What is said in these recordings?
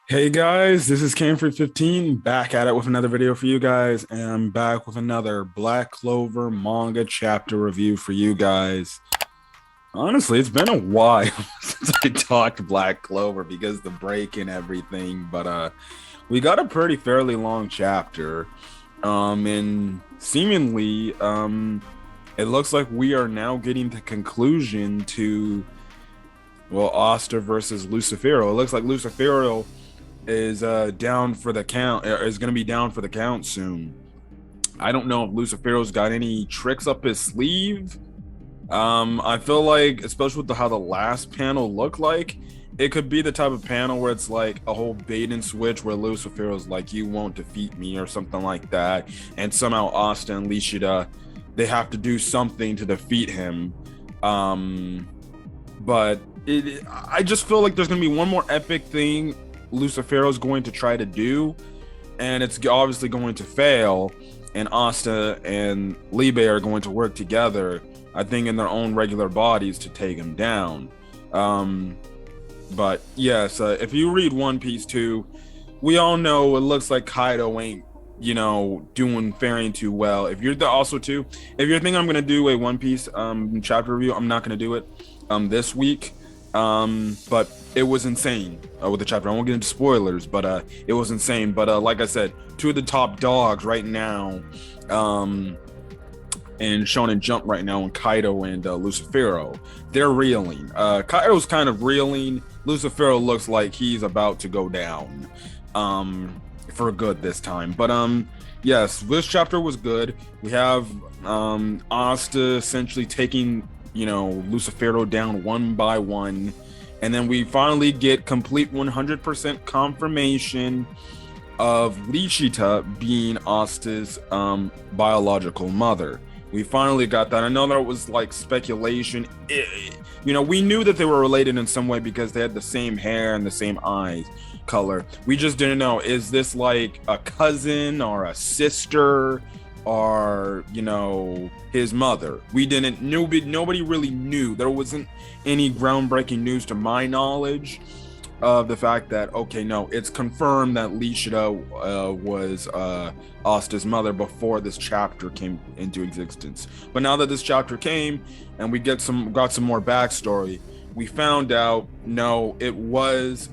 Hey guys, this is Camfrey15 back at it with another video for you guys, and I'm back with another Black Clover manga chapter review for you guys. Honestly, it's been a while since I talked Black Clover because the break and everything, but we got a pretty fairly long chapter. And seemingly it looks like we are now getting the conclusion to Asta versus Lucifero. It looks like Lucifero is down for the count, is going to be down for the count soon. I don't know if Lucifero's got any tricks up his sleeve. I feel like, especially with how the last panel looked like, it could be the type of panel where it's like a whole bait and switch where Lucifero's like, you won't defeat me or something like that. And somehow Asta and Lichita, they have to do something to defeat him. But I just feel like there's going to be one more epic thing Lucifero's going to try to do, and it's obviously going to fail, and Asta and Libe are going to work together, I think, in their own regular bodies to take him down. But yes, if you read One Piece 2, we all know it looks like Kaido ain't, doing faring too well. If you're if you're thinking I'm gonna do a One Piece chapter review, I'm not gonna do it this week. But it was insane with the chapter. I won't get into spoilers, but it was insane. But like I said, two of the top dogs right now, and Shonen Jump right now, and Kaido and Lucifero, they're reeling. Kaido's kind of reeling. Lucifero looks like he's about to go down for good this time. But yes, this chapter was good. We have Asta essentially taking Lucifero down one by one, and then we finally get complete 100% confirmation of Lichita being Asta's biological mother. We finally got that. I know that was like speculation. We knew that they were related in some way because they had the same hair and the same eyes color. We just didn't know, is this like a cousin or a sister or his mother? Nobody really knew. There wasn't any groundbreaking news to my knowledge of the fact that, okay, no, it's confirmed that Lichita was Asta's mother before this chapter came into existence. But now that this chapter came and we got some more backstory, we found out, no, it was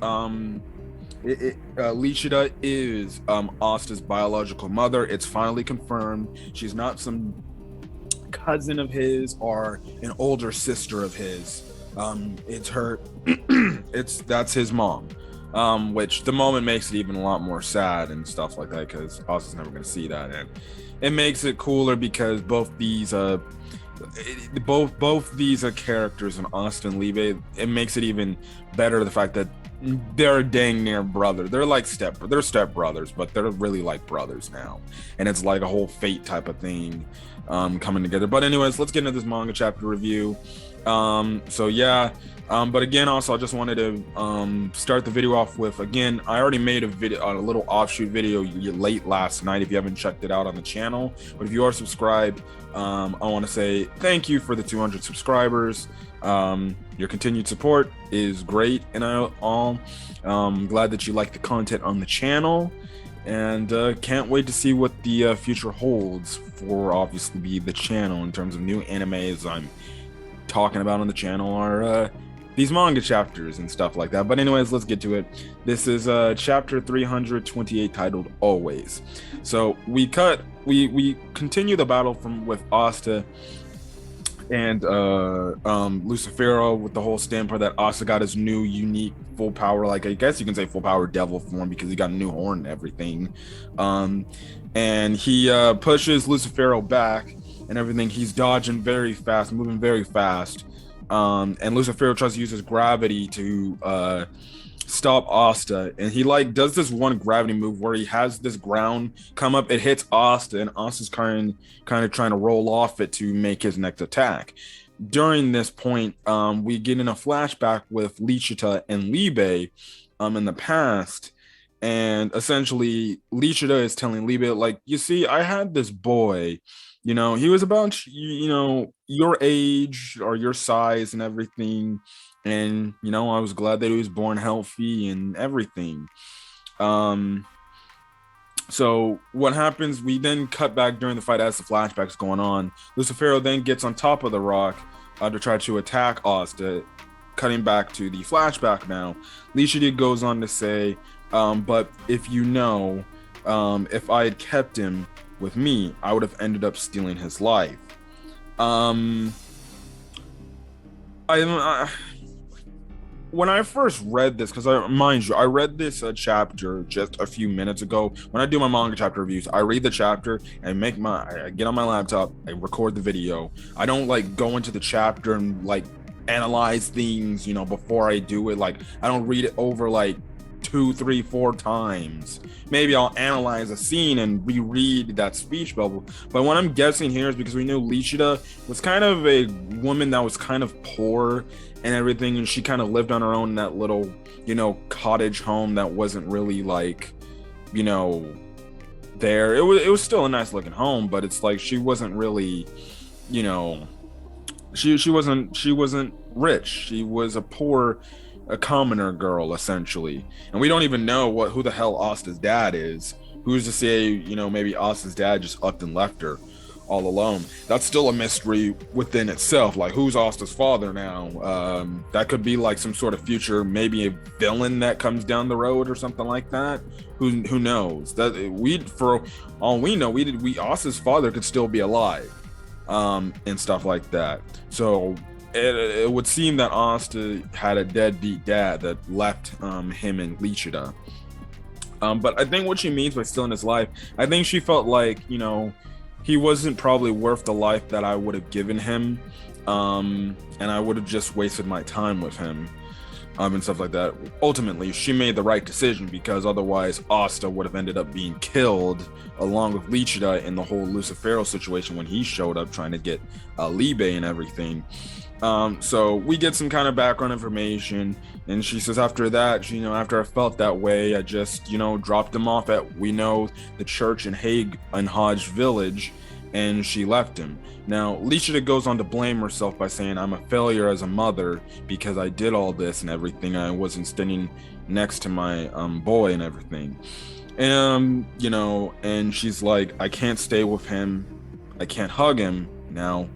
Lichita is Asta's biological mother. It's finally confirmed. She's not some cousin of his or an older sister of his. It's her. That's his mom. Which the moment makes it even a lot more sad and stuff like that, because Asta's never going to see that, and it makes it cooler because both these characters in Asta and Libe, it makes it even better the fact that they're dang near brother. They're like step brothers, but they're really like brothers now, and it's like a whole fate type of thing coming together. But anyways, let's get into this manga chapter review. So yeah, but again, also I just wanted to start the video off with, again, I already made a little offshoot video late last night if you haven't checked it out on the channel. But if you are subscribed, I want to say thank you for the 200 subscribers. Your continued support is great, and I'm glad that you like the content on the channel, and can't wait to see what the future holds for obviously the channel in terms of new animes I'm talking about on the channel, or these manga chapters and stuff like that. But anyways, let's get to it. This is chapter 328 titled Always. So we continue the battle with Asta and Lucifero, with the whole standpoint that Asta got his new unique full power, like I guess you can say full power devil form, because he got a new horn and everything. And he pushes Lucifero back and everything. He's dodging very fast, moving very fast. And Lucifero tries to use his gravity to stop Asta, and he like does this one gravity move where he has this ground come up, it hits Asta, and Asta's kind of trying to roll off it to make his next attack. During this point, we get in a flashback with Lichita and Libe in the past, and essentially Lichita is telling Libe, like, you see, I had this boy, he was about your age or your size and everything, and I was glad that he was born healthy and everything. Um, so what happens? We then cut back during the fight as the flashback's going on. Lucifero then gets on top of the rock to try to attack Asta. Cutting back to the flashback now, Lichita goes on to say, "But if you know, if I had kept him with me, I would have ended up stealing his life." Um, I when I first read this, because mind you, I read this chapter just a few minutes ago. When I do my manga chapter reviews, I read the chapter and I get on my laptop, I record the video. I don't like go into the chapter and like analyze things, before I do it. Like I don't read it over like 2, 3, 4 times. Maybe I'll analyze a scene and reread that speech bubble. But what I'm guessing here is because we knew Lichita was kind of a woman that was kind of poor and everything, and she kind of lived on her own in that little, cottage home that wasn't really like, there. It was still a nice looking home, but it's like she wasn't really, you know, she wasn't rich. She was a commoner girl essentially, and we don't even know who the hell Asta's dad is. Who's to say, maybe Asta's dad just upped and left her all alone? That's still a mystery within itself. Like, who's Asta's father now? That could be like some sort of future, maybe a villain that comes down the road or something like that. Who knows? That for all we know, Asta's father could still be alive, and stuff like that. So it would seem that Asta had a deadbeat dad that left him and Lichita. But I think what she means by still in his life, I think she felt like, he wasn't probably worth the life that I would have given him. And I would have just wasted my time with him, and stuff like that. Ultimately, she made the right decision, because otherwise Asta would have ended up being killed along with Lichita in the whole Lucifero situation when he showed up trying to get Libe and everything. So we get some kind of background information, and she says after that, after I felt that way, I just, dropped him off at, the church in Hodge Village, and she left him. Now, Lichita goes on to blame herself by saying, I'm a failure as a mother because I did all this and everything. I wasn't standing next to my boy and everything. And, and she's like, I can't stay with him. I can't hug him now,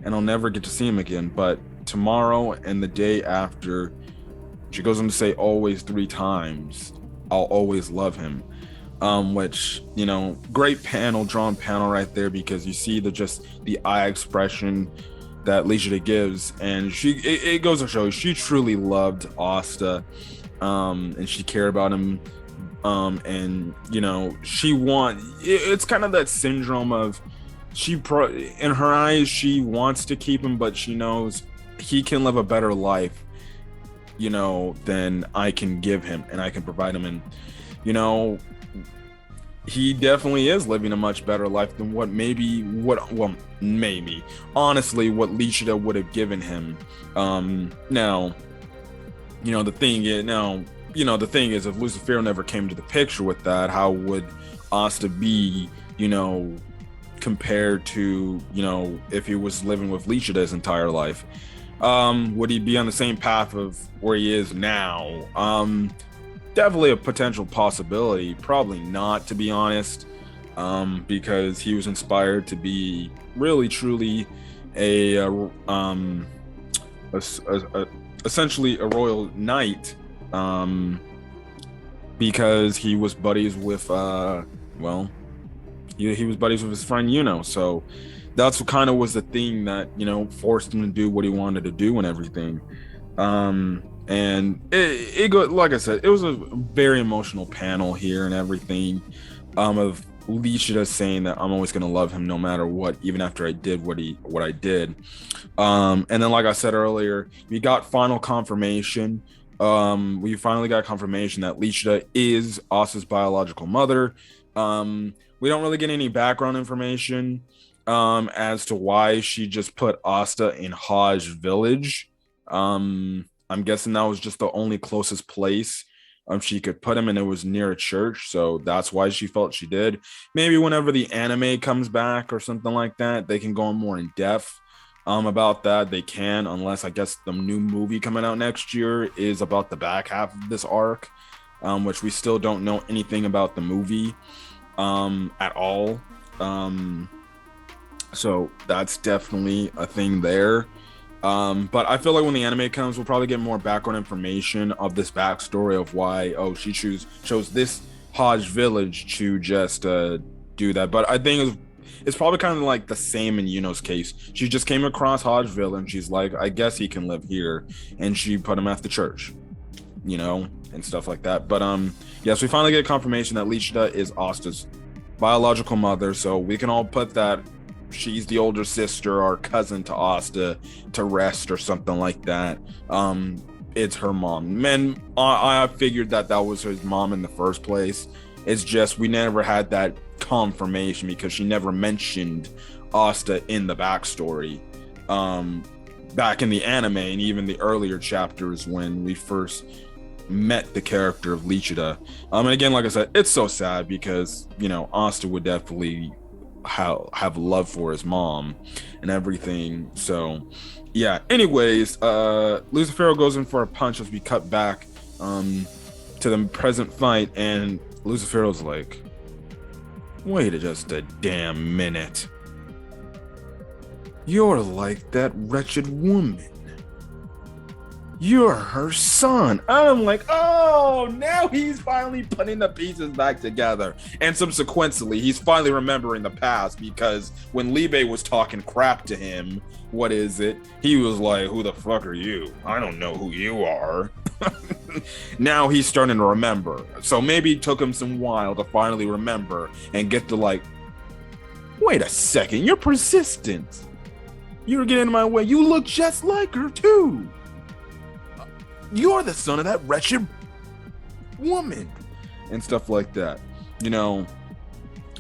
and I'll never get to see him again. But tomorrow and the day after, she goes on to say always 3 times, I'll always love him. Which, great drawn panel right there, because you see the eye expression that Lichita gives, and it goes to show she truly loved Asta, and she cared about him, and it's kind of that syndrome of in her eyes she wants to keep him, but she knows he can live a better life, than I can give him and I can provide him. And he definitely is living a much better life than honestly what Lichita would have given him. Now, the thing is, if Lucifero never came to the picture with that, how would Asta be, compared to, if he was living with Lichita his entire life? Would he be on the same path of where he is now? Definitely a potential possibility. Probably not, to be honest, because he was inspired to be really truly essentially a royal knight, because he was buddies with he was buddies with his friend so that's what kind of was the thing that forced him to do what he wanted to do and everything. And it like I said, it was a very emotional panel here and everything, of Lichita saying that I'm always going to love him no matter what, even after I did what I did. And then, like I said earlier, we got final confirmation. We finally got confirmation that Lichita is Asta's biological mother. We don't really get any background information as to why she just put Asta in Hodge Village. I'm guessing that was just the only closest place she could put him, and it was near a church, so that's why she felt she did. Maybe whenever the anime comes back or something like that, they can go on more in depth about that. They can, unless I guess the new movie coming out next year is about the back half of this arc. which we still don't know anything about the movie at all. So that's definitely a thing there. But I feel like when the anime comes, we'll probably get more background information of this backstory of why she chose this Hodge village to just do that. But I think it's probably kind of like the same in Yuno's case. She just came across Hodge village and she's like, I guess he can live here, and she put him at the church, and stuff like that. But yes, we finally get confirmation that Lichita is Asta's biological mother, so we can all put that she's the older sister or cousin to Asta to rest or something like that. It's her mom. I figured that was his mom in the first place. It's just we never had that confirmation because she never mentioned Asta in the backstory back in the anime and even the earlier chapters when we first met the character of Lichita. And again, like I said, it's so sad because Asta would definitely have love for his mom and everything. So yeah, anyways, Lucifero goes in for a punch as we cut back to the present fight, and Lucifero's like, wait just a damn minute, you're like that wretched woman, you're her son. I'm like, oh, now he's finally putting the pieces back together. And subsequently, he's finally remembering the past because when Libe was talking crap to him, he was like, who the fuck are you? I don't know who you are. Now he's starting to remember. So maybe it took him some while to finally remember and get to like, wait a second, you're persistent. You're getting in my way. You look just like her too. You're the son of that wretched woman and stuff like that.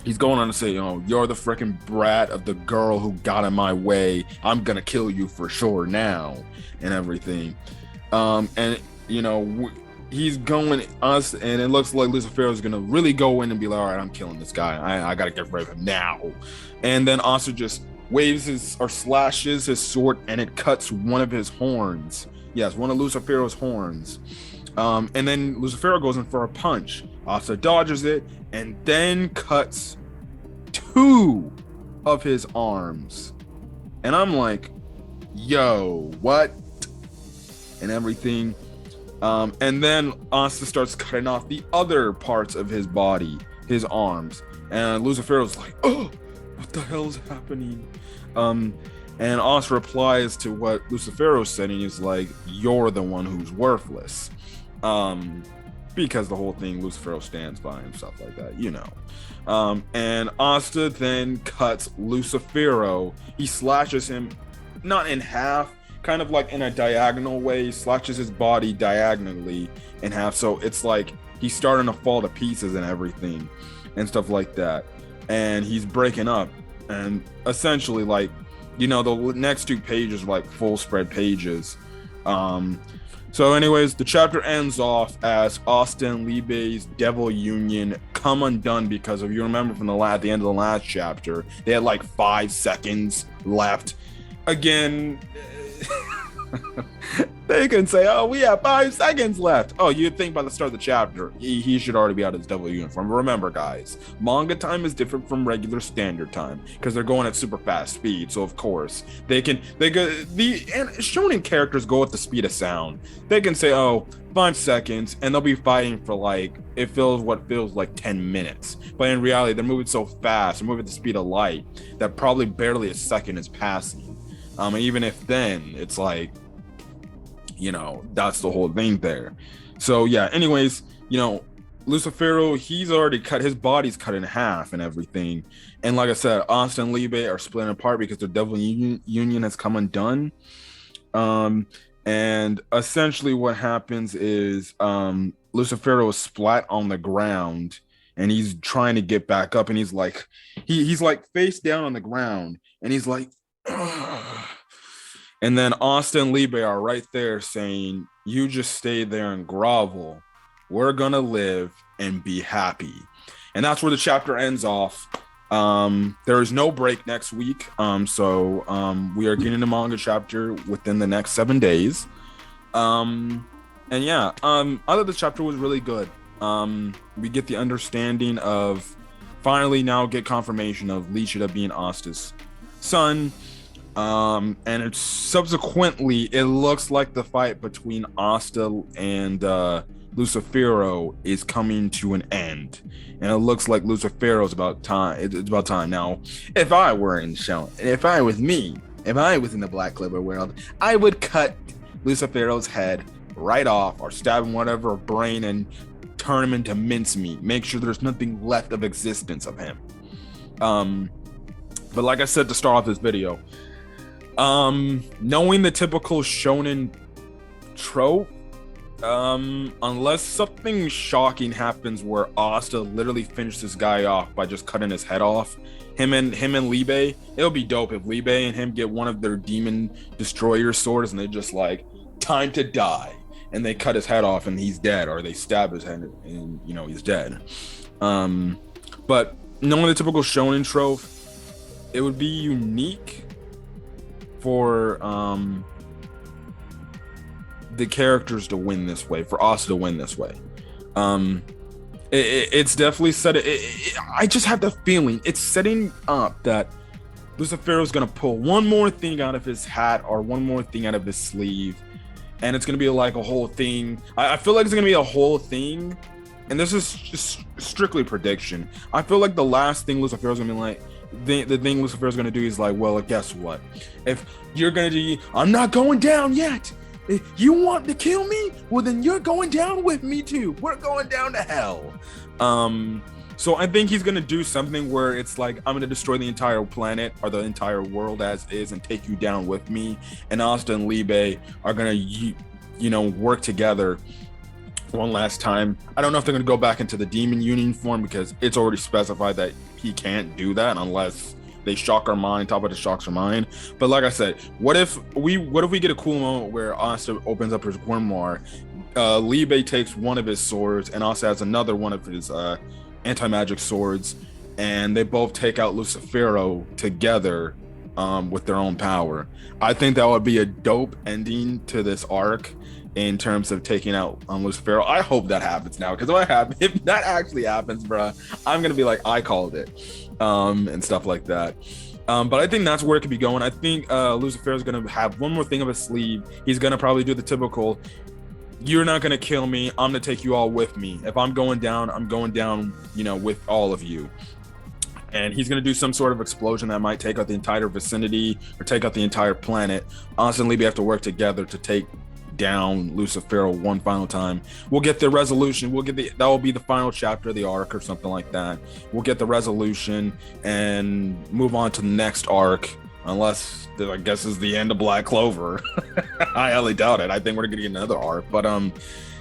He's going on to say, you're the freaking brat of the girl who got in my way. I'm gonna kill you for sure now and everything. He's going us, and it looks like Lucifero is gonna really go in and be like, all right, I'm killing this guy. I gotta get rid of him now. And then Asta just waves or slashes his sword, and it cuts one of his horns. Yes, one of Lucifero's horns. And then Lucifero goes in for a punch. Asta dodges it and then cuts 2 of his arms. And I'm like, yo, what? And everything. And then Asta starts cutting off the other parts of his body, his arms. And Lucifero's like, oh, what the hell is happening? And Asta replies to what Lucifero said, and he's like, you're the one who's worthless. Because the whole thing Lucifero stands by and stuff like that, And Asta then cuts Lucifero. He slashes him, not in half, kind of like in a diagonal way. He slashes his body diagonally in half. So it's like he's starting to fall to pieces and everything and stuff like that. And he's breaking up. And essentially, like, the next 2 pages are like full spread pages. So anyways, the chapter ends off as Asta and Libe's Devil Union come undone because of, you remember from at the end of the last chapter, they had like 5 seconds left. Again, they can say, oh, we have 5 seconds left. Oh, you'd think by the start of the chapter, he should already be out of his devil uniform. Remember, guys, manga time is different from regular standard time because they're going at super fast speed. So of course the shonen characters go at the speed of sound. They can say, oh, 5 seconds, and they'll be fighting for like, it feels like 10 minutes. But in reality, they're moving so fast, they're moving at the speed of light that probably barely a second is passing. And even if then, it's like, that's the whole thing there. So yeah, anyways, Lucifero, he's already cut, his body's cut in half and everything. And like I said, Asta and Libe are splitting apart because their devil union has come undone. And essentially what happens is Lucifero is splat on the ground and he's trying to get back up, and he's like face down on the ground, and he's like, ugh. And then Asta and Libe are right there saying, you just stay there and grovel. We're gonna live and be happy. And that's where the chapter ends off. There is no break next week. So we are getting a manga chapter within the next 7 days. And yeah, I thought the chapter was really good. We get the understanding of finally now get confirmation of Lichita being Asta's son. And it's subsequently it looks like the fight between Asta and Lucifero is coming to an end, and it looks like Lucifero's about time. It's about time now. If I were in if I was in the Black Clover world, I would cut Lucifero's head right off, or stab him whatever brain and turn him into mincemeat. Make sure there's nothing left of existence of him. But like I said to start off this video, knowing the typical shonen trope, unless something shocking happens where Asta literally finishes this guy off by just cutting his head off, him and Libe, it'll be dope if Libe and him get one of their demon destroyer swords and they just like, time to die, and they cut his head off and he's dead, or they stab his head and he's dead. But knowing the typical shonen trope, it would be unique for the characters to win this way, for Asta to win this way. It's definitely set. I just have the feeling it's setting up that Lucifero's gonna pull one more thing out of his hat or one more thing out of his sleeve, and it's gonna be like a whole thing. I feel like it's gonna be a whole thing, and this is just strictly prediction. I feel like the last thing Lucifero's gonna be like, the thing Lucifero's gonna do is like, well, guess what? If you're gonna do, I'm not going down yet. If you want to kill me, well then you're going down with me too. We're going down to hell. So I think he's gonna do something where it's like, I'm gonna destroy the entire planet or the entire world as is and take you down with me. And Asta and Libe are gonna work together one last time. I don't know if they're gonna go back into the demon union form, because it's already specified that he can't do that unless they shock our mind, top of the shocks our mind. But like I said, what if we get a cool moment where Asta opens up his grimoire, Libe takes one of his swords and Asta has another one of his anti-magic swords, and they both take out Lucifero together with their own power. I think that would be a dope ending to this arc in terms of taking out Lucifero. I hope that happens now, because if that actually happens, bruh, I'm gonna be like, I called it, and stuff like that. But I think that's where it could be going. I think Lucifer is gonna have one more thing up his sleeve. He's gonna probably do the typical, you're not gonna kill me, I'm gonna take you all with me. If I'm going down, I'm going down, with all of you. And he's going to do some sort of explosion that might take out the entire vicinity or take out the entire planet. Asta and Libe have to work together to take down Lucifero one final time. We'll get the resolution. That will be the final chapter of the arc or something like that. We'll get the resolution and move on to the next arc, unless I guess is the end of Black Clover. I highly doubt it. I think we're going to get another arc, but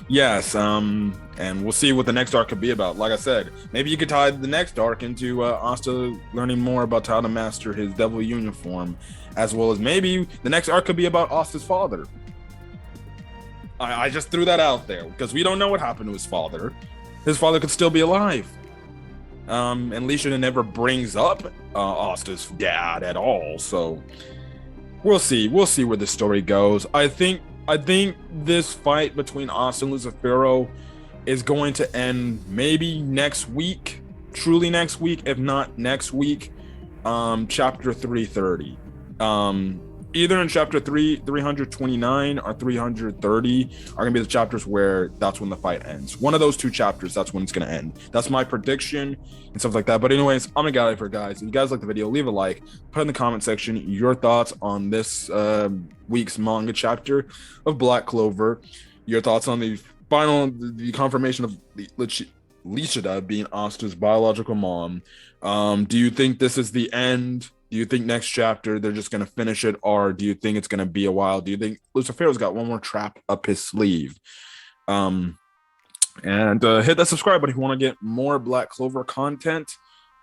yes, and we'll see what the next arc could be about. Like I said, maybe you could tie the next arc into Asta learning more about how to master his devil uniform, as well as maybe the next arc could be about Asta's father. I just threw that out there because we don't know what happened to his father. His father could still be alive. And Lichita never brings up Asta's dad at all, so we'll see. We'll see where the story goes. I think this fight between Asta and Lucifero is going to end maybe next week, truly next week, if not next week. Chapter 330. Either in chapter 329 or 330 are gonna be the chapters where that's when the fight ends. One of those two chapters, that's when it's gonna end. That's my prediction and stuff like that. But anyways, I'm gonna get out of here, guys. If you guys like the video, leave a like, put in the comment section your thoughts on this week's manga chapter of Black Clover, your thoughts on the confirmation of Lichita being Asta's biological mom. Do you think this is the end? Do you think next chapter they're just going to finish it, or do you think it's going to be a while? Do you think Lucifero's got one more trap up his sleeve? And hit that subscribe button if you want to get more Black Clover content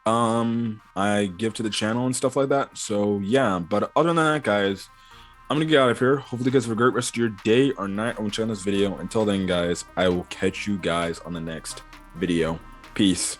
I give to the channel and stuff like that. So yeah, but other than that, guys, I'm going to get out of here. Hopefully you guys have a great rest of your day or night when checking this video. Until then, guys, I will catch you guys on the next video. Peace.